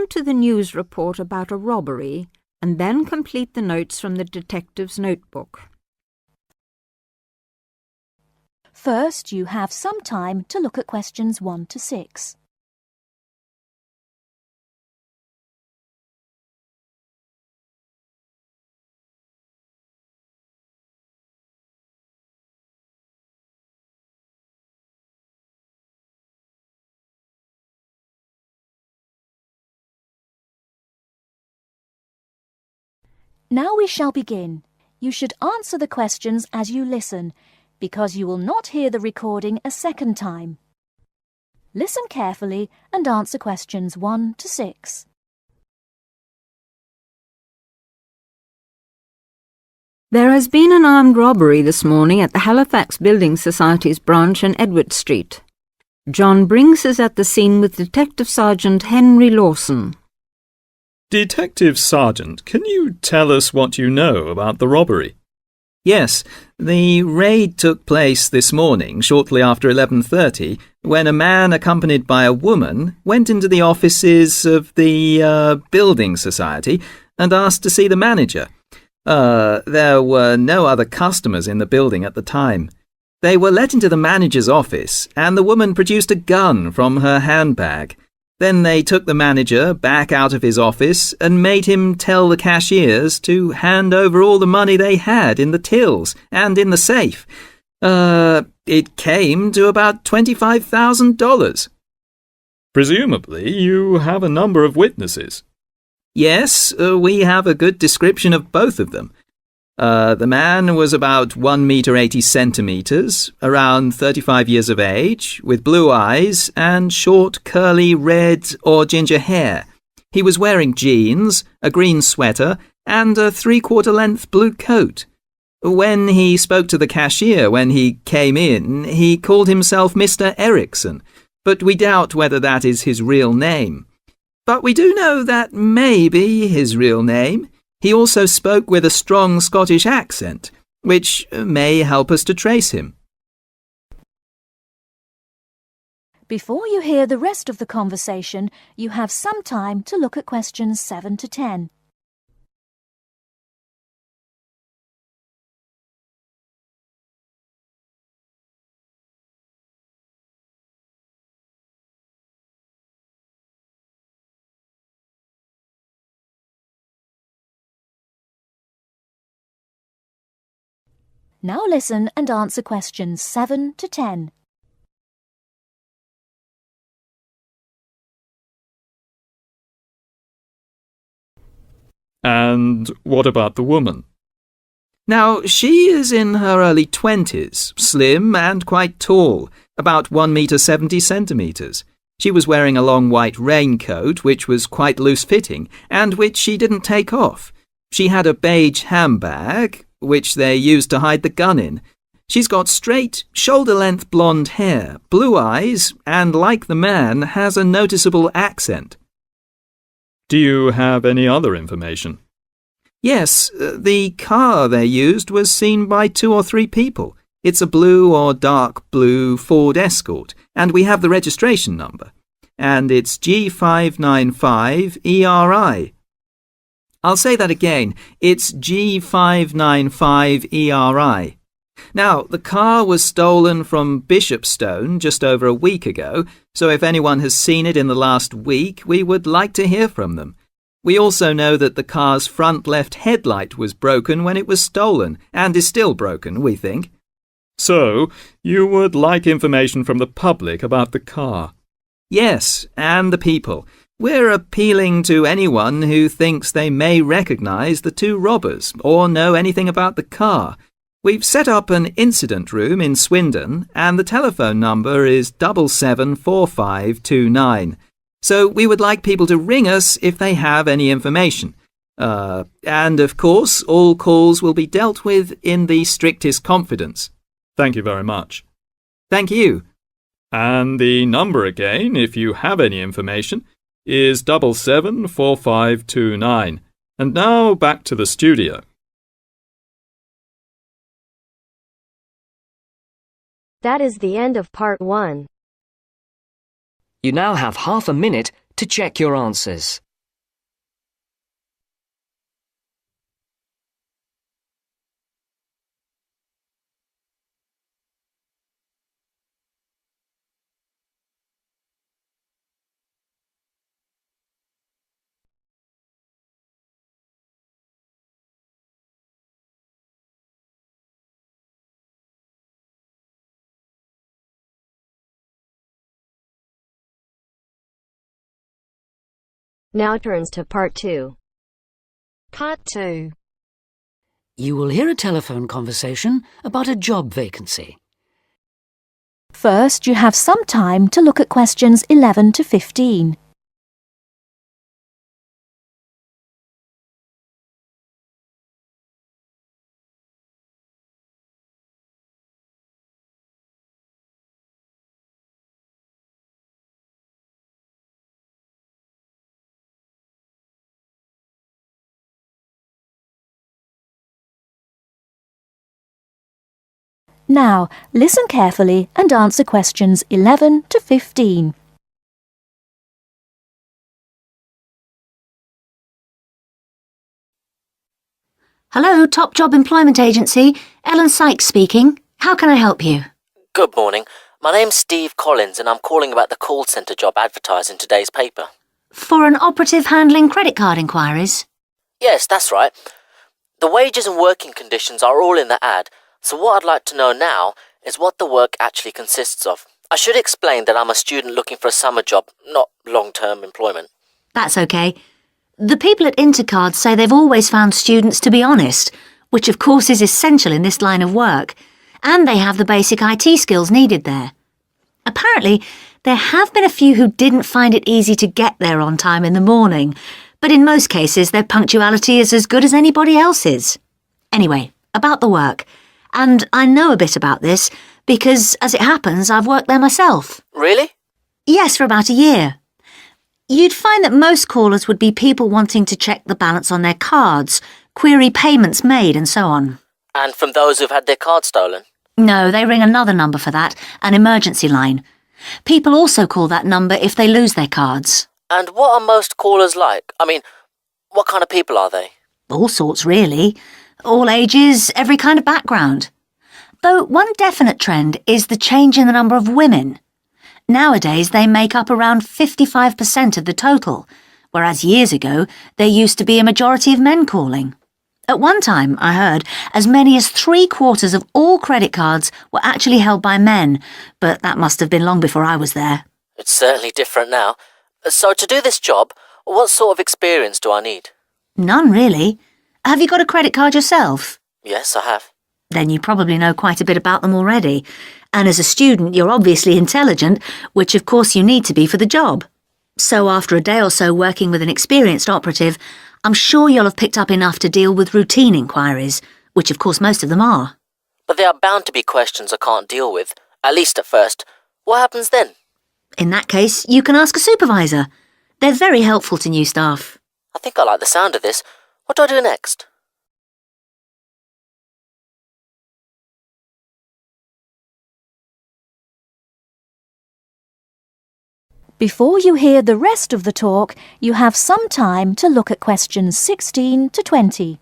listen to the news report about a robbery and then complete the notes from the detective's notebook. First, you have some time to look at questions 1 to 6. Now we shall begin. You should answer the questions as you listen, because you will not hear the recording a second time. Listen carefully and answer questions 1 to 6. There has been an armed robbery this morning at the Halifax Building Society's branch on Edward Street. John Brinks is at the scene with Detective Sergeant Henry Lawson. Detective Sergeant, can you tell us what you know about the robbery? Yes, the raid took place this morning shortly after 11:30 when a man accompanied by a woman went into the offices of the Building Society and asked to see the manager. There were no other customers in the building at the time. They were let into the manager's office and the woman produced a gun from her handbag. Then they took the manager back out of his office and made him tell the cashiers to hand over all the money they had in the tills and in the safe. It came to about $25,000. Presumably, you have a number of witnesses. Yes, we have a good description of both of them. The man was about 1 meter 80 centimeters, around 35 years of age, with blue eyes and short curly red or ginger hair. He was wearing jeans, a green sweater and a 3/4 length blue coat. When he spoke to the cashier when he came in, he called himself Mr. Erickson, but we doubt whether that is his real name. But we do know that may be his real name. He also spoke with a strong Scottish accent, which may help us to trace him. Before you hear the rest of the conversation, you have some time to look at questions 7 to 10. Now listen and answer questions 7 to 10. And what about the woman? Now, she is in her early 20s, slim and quite tall, about 1 meter 70 centimeters. She was wearing a long white raincoat, which was quite loose-fitting, and which she didn't take off. She had a beige handbag, which they used to hide the gun in. She's got straight, shoulder-length blonde hair, blue eyes, and like the man, has a noticeable accent. Do you have any other information? Yes, the car they used was seen by 2 or 3 people. It's a blue or dark blue Ford Escort, and we have the registration number. And it's G595ERI. I'll say that again. It's G595ERI. Now, the car was stolen from Bishopstone just over a week ago, so if anyone has seen it in the last week, we would like to hear from them. We also know that the car's front left headlight was broken when it was stolen, and is still broken, we think. So, you would like information from the public about the car? Yes, and the people. We're appealing to anyone who thinks they may recognise the 2 robbers or know anything about the car. We've set up an incident room in Swindon and the telephone number is 774529. So we would like people to ring us if they have any information. And of course, all calls will be dealt with in the strictest confidence. Thank you very much. Thank you. And the number again, if you have any information, is 774529. And now back to the studio. That is the end of part 1. You now have half a minute to check your answers. Now turns to part 2. Part 2. You will hear a telephone conversation about a job vacancy. First, you have some time to look at questions 11 to 15. Now, listen carefully and answer questions 11 to 15. Hello, Top Job Employment Agency. Ellen Sykes speaking. How can I help you? Good morning. My name's Steve Collins and I'm calling about the call centre job advertised in today's paper. For an operative handling credit card inquiries? Yes, that's right. The wages and working conditions are all in the ad, so what I'd like to know now is what the work actually consists of. I should explain that I'm a student looking for a summer job, not long-term employment. That's okay. The people at Intercard say they've always found students to be honest, which of course is essential in this line of work, and they have the basic IT skills needed there. Apparently, there have been a few who didn't find it easy to get there on time in the morning, but in most cases their punctuality is as good as anybody else's. Anyway, about the work. And I know a bit about this because, as it happens, I've worked there myself. Really? Yes, for about a year. You'd find that most callers would be people wanting to check the balance on their cards, query payments made and so on. And from those who've had their card stolen? No, they ring another number for that, an emergency line. People also call that number if they lose their cards. And what are most callers like? I mean, what kind of people are they? All sorts, really. All ages, every kind of background. Though one definite trend is the change in the number of women. Nowadays, they make up around 55% of the total, whereas years ago, there used to be a majority of men calling. At one time, I heard, as many as 3/4 of all credit cards were actually held by men, but that must have been long before I was there. It's certainly different now. So to do this job, what sort of experience do I need? None, really. Have you got a credit card yourself? Yes, I have. Then you probably know quite a bit about them already. And as a student, you're obviously intelligent, which of course you need to be for the job. So after a day or so working with an experienced operative, I'm sure you'll have picked up enough to deal with routine inquiries, which of course most of them are. But there are bound to be questions I can't deal with, at least at first. What happens then? In that case, you can ask a supervisor. They're very helpful to new staff. I think I like the sound of this. What do I do next? Before you hear the rest of the talk, you have some time to look at questions 16 to 20.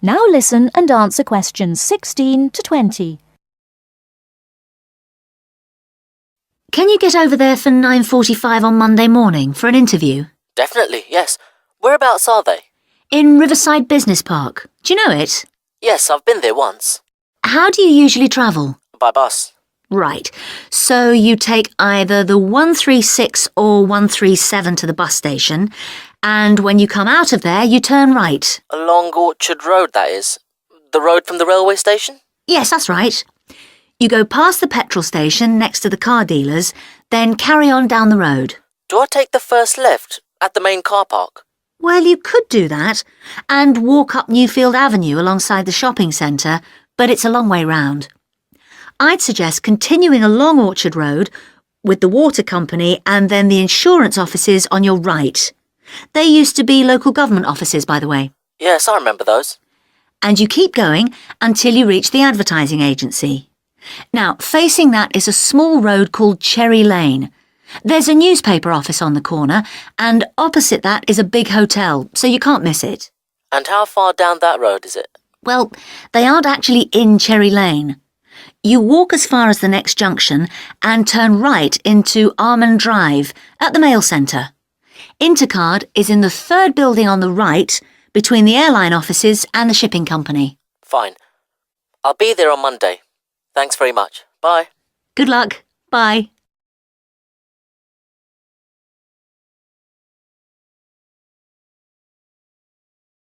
Now listen and answer questions 16 to 20. Can you get over there for 9:45 on Monday morning for an interview? Definitely, yes. Whereabouts are they? In Riverside Business Park. Do you know it? Yes, I've been there once. How do you usually travel? By bus. Right. So you take either the 136 or 137 to the bus station, and when you come out of there, you turn right. Along Orchard Road, that is. The road from the railway station? Yes, that's right. You go past the petrol station next to the car dealers, then carry on down the road. Do I take the first left at the main car park? Well, you could do that, and walk up Newfield Avenue alongside the shopping centre, but it's a long way round. I'd suggest continuing along Orchard Road with the water company and then the insurance offices on your right. They used to be local government offices, by the way. Yes, I remember those. And you keep going until you reach the advertising agency. Now, facing that is a small road called Cherry Lane. There's a newspaper office on the corner, and opposite that is a big hotel, so you can't miss it. And how far down that road is it? Well, they aren't actually in Cherry Lane. You walk as far as the next junction and turn right into Almond Drive at the mail centre. Intercard is in the third building on the right, between the airline offices and the shipping company. Fine. I'll be there on Monday. Thanks very much. Bye. Good luck. Bye.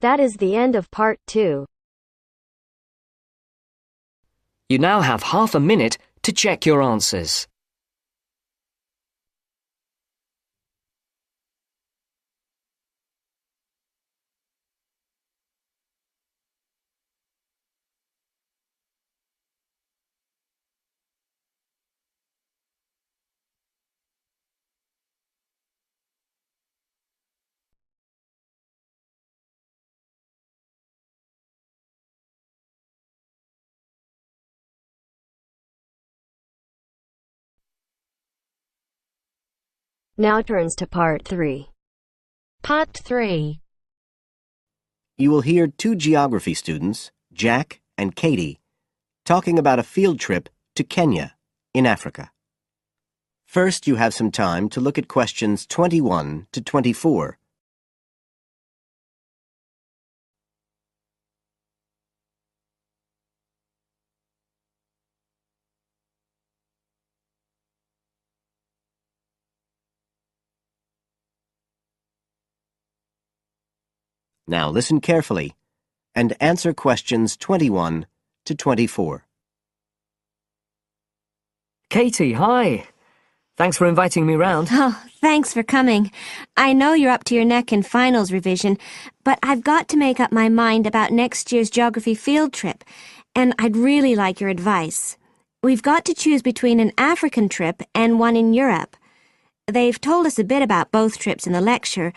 That is the end of part 2. You now have half a minute to check your answers. Now turns to part 3. Part 3. You will hear two geography students, Jack and Katie, talking about a field trip to Kenya in Africa. First, you have some time to look at questions 21 to 24. Now listen carefully and answer questions 21 to 24. Katie, hi. Thanks for inviting me round. Oh, thanks for coming. I know you're up to your neck in finals revision, but I've got to make up my mind about next year's geography field trip, and I'd really like your advice. We've got to choose between an African trip and one in Europe. They've told us a bit about both trips in the lecture,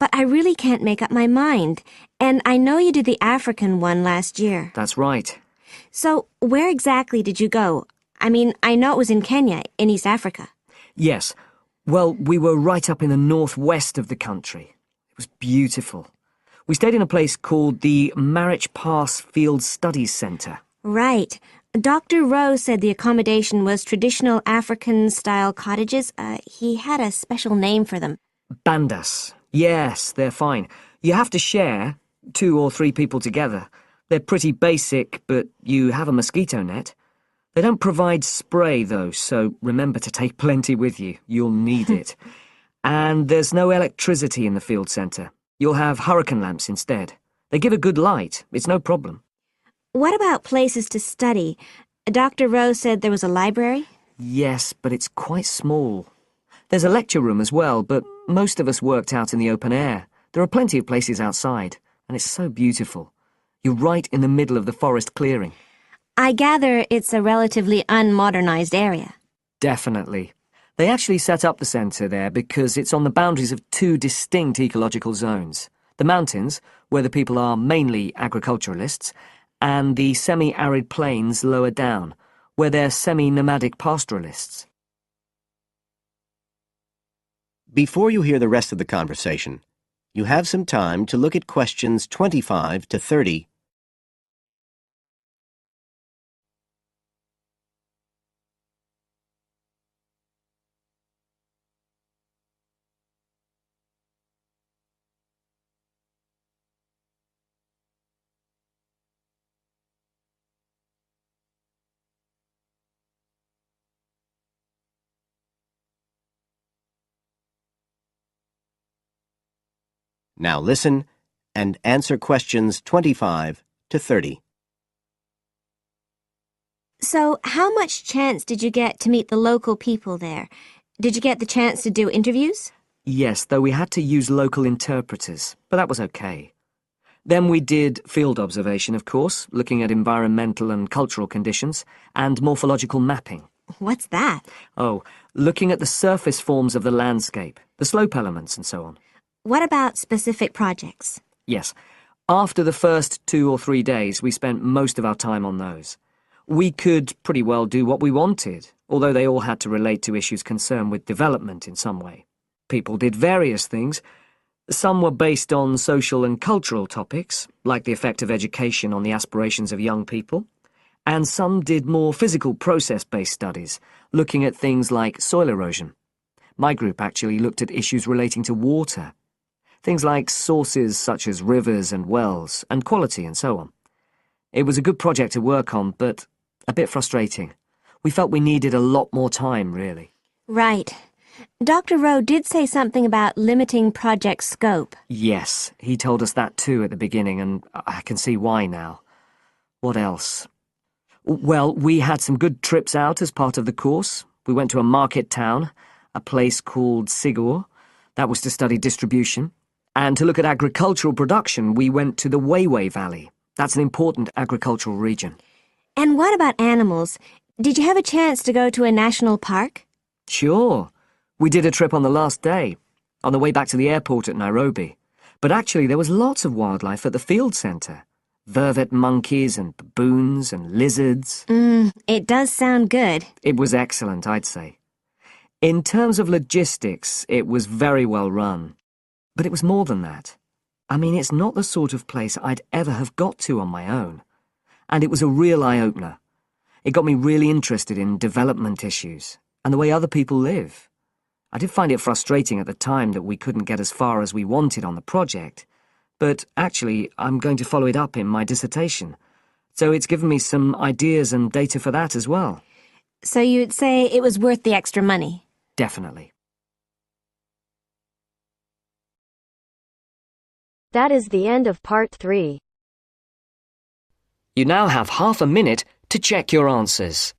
but I really can't make up my mind, and I know you did the African one last year. That's right. So, where exactly did you go? I mean, I know it was in Kenya, in East Africa. Yes. Well, we were right up in the northwest of the country. It was beautiful. We stayed in a place called the Marich Pass Field Studies Centre. Right. Dr. Rowe said the accommodation was traditional African-style cottages. He had a special name for them. Bandas. Yes, they're fine. You have to share, 2 or 3 people together. They're pretty basic, but you have a mosquito net. They don't provide spray, though, so remember to take plenty with you. You'll need it. And there's no electricity in the field centre. You'll have hurricane lamps instead. They give a good light. It's no problem. What about places to study? Dr. Rowe said there was a library? Yes, but it's quite small. There's a lecture room as well, but most of us worked out in the open air. There are plenty of places outside, and it's so beautiful. You're right in the middle of the forest clearing. I gather it's a relatively unmodernized area. Definitely. They actually set up the centre there because it's on the boundaries of 2 distinct ecological zones. The mountains, where the people are mainly agriculturalists, and the semi-arid plains lower down, where they're semi-nomadic pastoralists. Before you hear the rest of the conversation, you have some time to look at questions 25 to 30. Now listen and answer questions 25 to 30. So, how much chance did you get to meet the local people there? Did you get the chance to do interviews? Yes, though we had to use local interpreters, but that was okay. Then we did field observation, of course, looking at environmental and cultural conditions, and morphological mapping. What's that? Oh, looking at the surface forms of the landscape, the slope elements and so on. What about specific projects? Yes. After the first 2 or 3 days, we spent most of our time on those. We could pretty well do what we wanted, although they all had to relate to issues concerned with development in some way. People did various things, Some were based on social and cultural topics, like the effect of education on the aspirations of young people, and some did more physical process-based studies, looking at things like soil erosion. My group actually looked at issues relating to water, things like sources such as rivers and wells, and quality and so on. It was a good project to work on, but a bit frustrating. We felt we needed a lot more time, really. Right. Dr. Rowe did say something about limiting project scope. Yes, he told us that too at the beginning, and I can see why now. What else? Well, we had some good trips out as part of the course. We went to a market town, a place called Sigur. That was to study distribution. And to look at agricultural production, we went to the Weiwei Valley. That's an important agricultural region. And what about animals? Did you have a chance to go to a national park? Sure. We did a trip on the last day, on the way back to the airport at Nairobi. But actually, there was lots of wildlife at the field centre. Vervet monkeys and baboons and lizards. It does sound good. It was excellent, I'd say. In terms of logistics, it was very well run. But it was more than that. I mean, it's not the sort of place I'd ever have got to on my own. And it was a real eye-opener. It got me really interested in development issues and the way other people live. I did find it frustrating at the time that we couldn't get as far as we wanted on the project, but actually I'm going to follow it up in my dissertation, so it's given me some ideas and data for that as well. So you'd say it was worth the extra money? Definitely. That is the end of part 3. You now have half a minute to check your answers.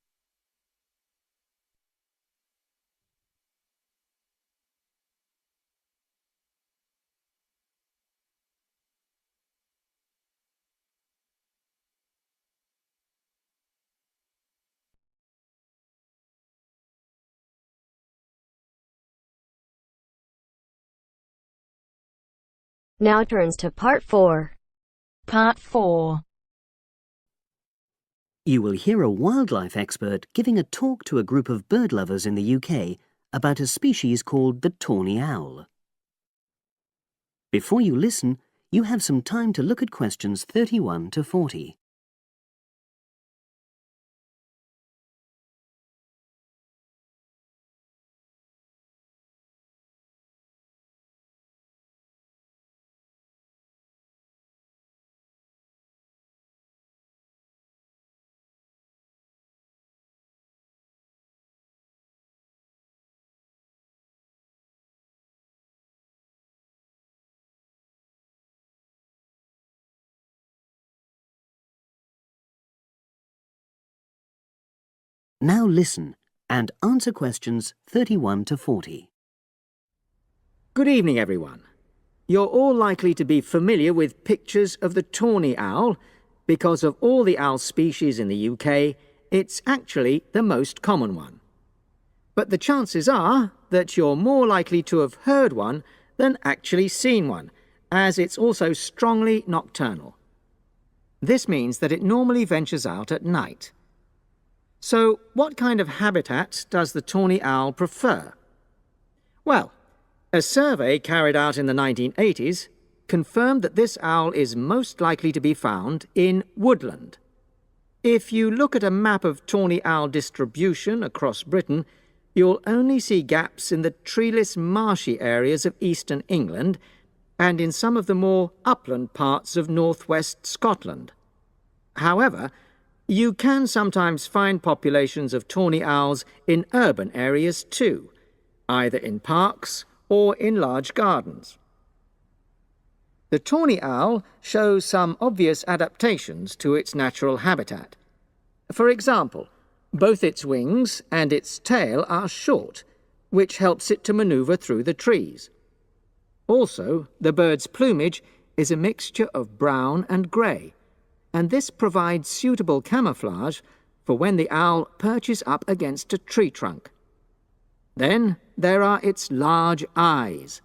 Now turns to part 4. Part 4. You will hear a wildlife expert giving a talk to a group of bird lovers in the UK about a species called the tawny owl. Before you listen, you have some time to look at questions 31 to 40. Now listen and answer questions 31 to 40. Good evening, everyone. You're all likely to be familiar with pictures of the tawny owl. Because of all the owl species in the UK, it's actually the most common one. But the chances are that you're more likely to have heard one than actually seen one, as it's also strongly nocturnal. This means that it normally ventures out at night. So, what kind of habitat does the tawny owl prefer? Well, a survey carried out in the 1980s confirmed that this owl is most likely to be found in woodland. If you look at a map of tawny owl distribution across Britain, you'll only see gaps in the treeless marshy areas of eastern England and in some of the more upland parts of northwest Scotland. However, you can sometimes find populations of tawny owls in urban areas too, either in parks or in large gardens. The tawny owl shows some obvious adaptations to its natural habitat. For example, both its wings and its tail are short, which helps it to maneuver through the trees. Also, the bird's plumage is a mixture of brown and grey, and this provides suitable camouflage for when the owl perches up against a tree trunk. Then there are its large eyes.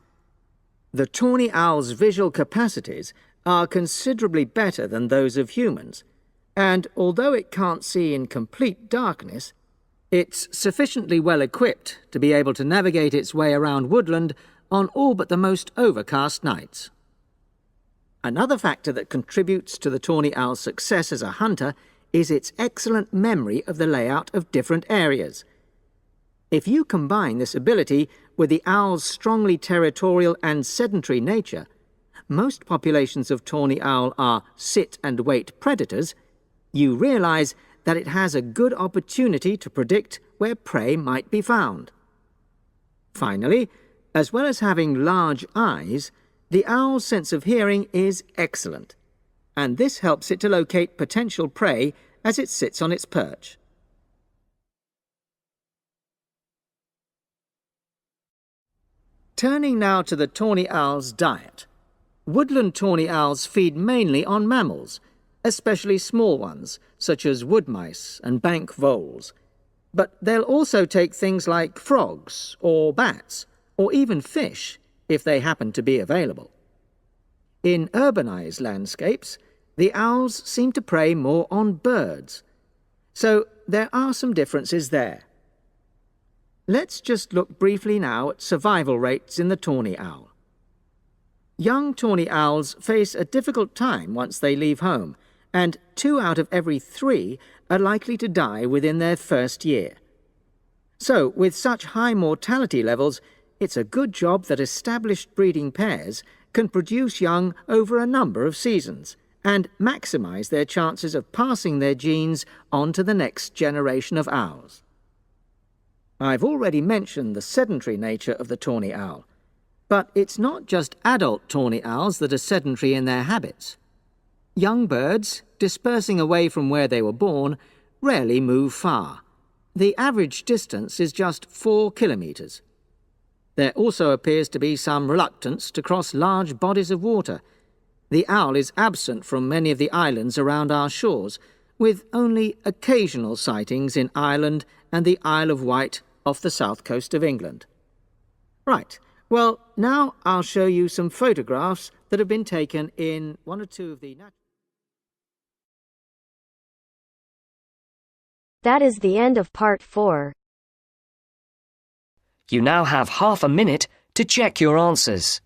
The tawny owl's visual capacities are considerably better than those of humans, and although it can't see in complete darkness, it's sufficiently well equipped to be able to navigate its way around woodland on all but the most overcast nights. Another factor that contributes to the tawny owl's success as a hunter is its excellent memory of the layout of different areas. If you combine this ability with the owl's strongly territorial and sedentary nature, most populations of tawny owl are sit-and-wait predators, you realize that it has a good opportunity to predict where prey might be found. Finally, as well as having large eyes, the owl's sense of hearing is excellent, and this helps it to locate potential prey as it sits on its perch. Turning now to the tawny owl's diet. Woodland tawny owls feed mainly on mammals, especially small ones, such as wood mice and bank voles. But they'll also take things like frogs or bats, or even fish, if they happen to be available. In urbanized landscapes, the owls seem to prey more on birds. So there are some differences there. Let's just look briefly now at survival rates in the tawny owl. Young tawny owls face a difficult time once they leave home, and 2 out of every 3 are likely to die within their first year. So, with such high mortality levels, it's a good job that established breeding pairs can produce young over a number of seasons and maximize their chances of passing their genes on to the next generation of owls. I've already mentioned the sedentary nature of the tawny owl, but it's not just adult tawny owls that are sedentary in their habits. Young birds, dispersing away from where they were born, rarely move far. The average distance is just 4 kilometres. There also appears to be some reluctance to cross large bodies of water. The owl is absent from many of the islands around our shores, with only occasional sightings in Ireland and the Isle of Wight off the south coast of England. Right, well, now I'll show you some photographs that have been taken in one or two of the... That is the end of part 4. You now have half a minute to check your answers.